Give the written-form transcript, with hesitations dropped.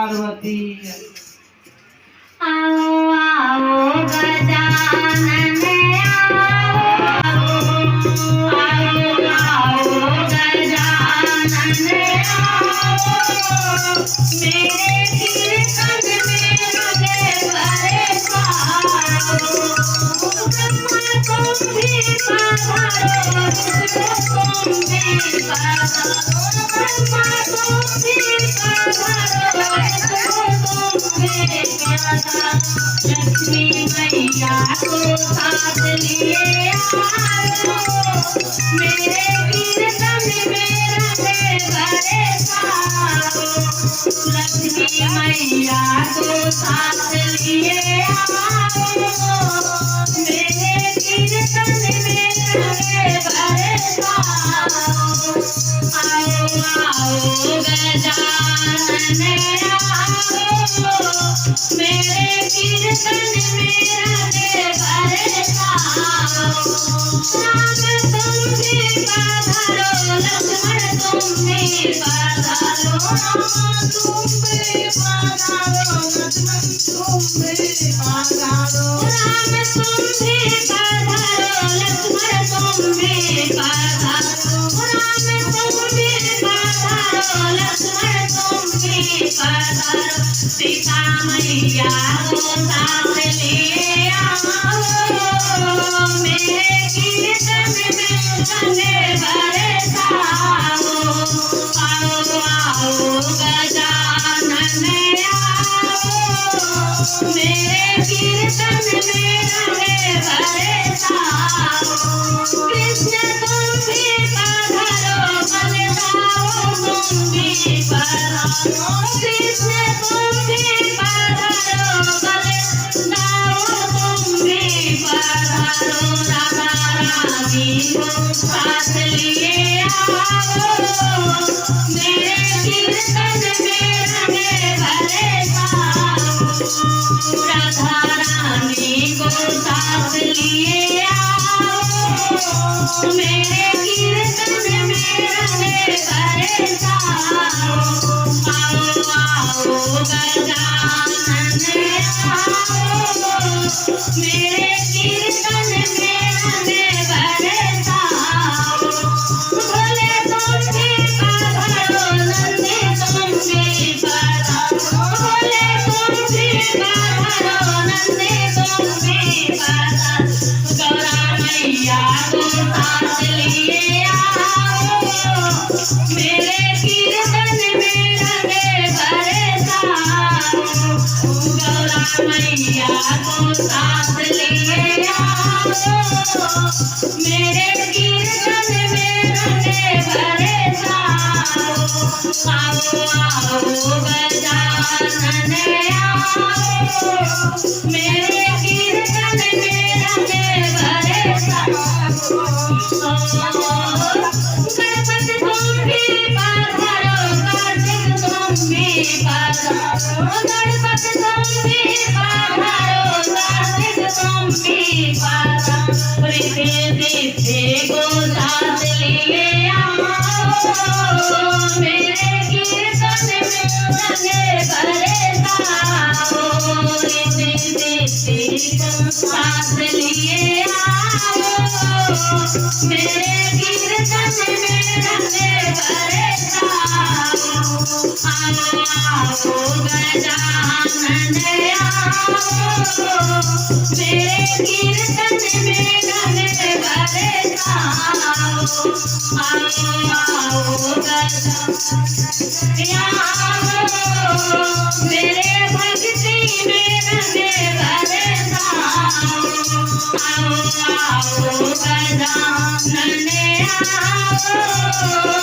पार्वती। आओ आओ गजानन आओ आओ आओ गजानन आओ मेरे कीर्तन में लगे परेशान ब्रह्मा तुम भी पधारो तुम भी पधारो ब्रह्मा तुम भी पधारो लक्ष्मी मैया को साथ लिए आओ मेरे कीर्तन में रहे परेशान लक्ष्मी मैया को साथ लिए आओ मेरे कीर्तन में रहे परेशान आओ आओ गजानन आओ मेरे कीर्तन में रहे परेशान राम तुम भी पधारो लक्ष्मण तुम भी पधारो राम तुम भी पधारो लक्ष्मण तुम भी पधारो राम तुम भी पधारो लक्ष्मण तुम भी पधारो राम तुम भी पधारो लक्ष्मण तुम भी पधारो सीता मैया को साथ लिए आओ मेरे कीर्तन में बने परेशान आओ आओ गजानन आओ मेरे कीर्तन में रहे परेशान कृष्ण तुम भी पधारो बलराम तुम भी पधारो कृष्ण तुम भी पधारो बलराम तुम भी पधारो राधा रानी को साथ लिए आओ मेरे कीर्तन में रहे परेशान राधा रानी को साथ लिए आओ मेरे कीर्तन में रहे परेशान आओ आओ गजानन आओ मेरे कीर्तन में रहे परेशान भोले तुम भी पधारो नंदी तुम भी पधारो भोले तुम भी पधारो नंदी तुम भी पधारो गौरा मैया को साथ लिए आओ मेरे कीर्तन में रहे परेशान गौरा मैया को साथ लिए आओ मेरे कीर्तन में रहे परेशान आओ आओ गजानन आओ मेरे कीर्तन में रहे परेशान गणपति तुम भी पधारो कार्तिक तुम भी पधारो गणपति तुम भी पधारो कार्तिक तुम भी पधारो रिद्धि को साथ लिए आओ मेरे कीर्तन में रहे परेशान रिद्धि को साथ लिए आओ मेरे कीर्तन में रहे परेशान आओ आओ गजानन आओ मेरे कीर्तन में रहे परेशान आओ आओ गजानन आओ मेरे भक्ति में रहे परेशान आओ आओ गजानन आओ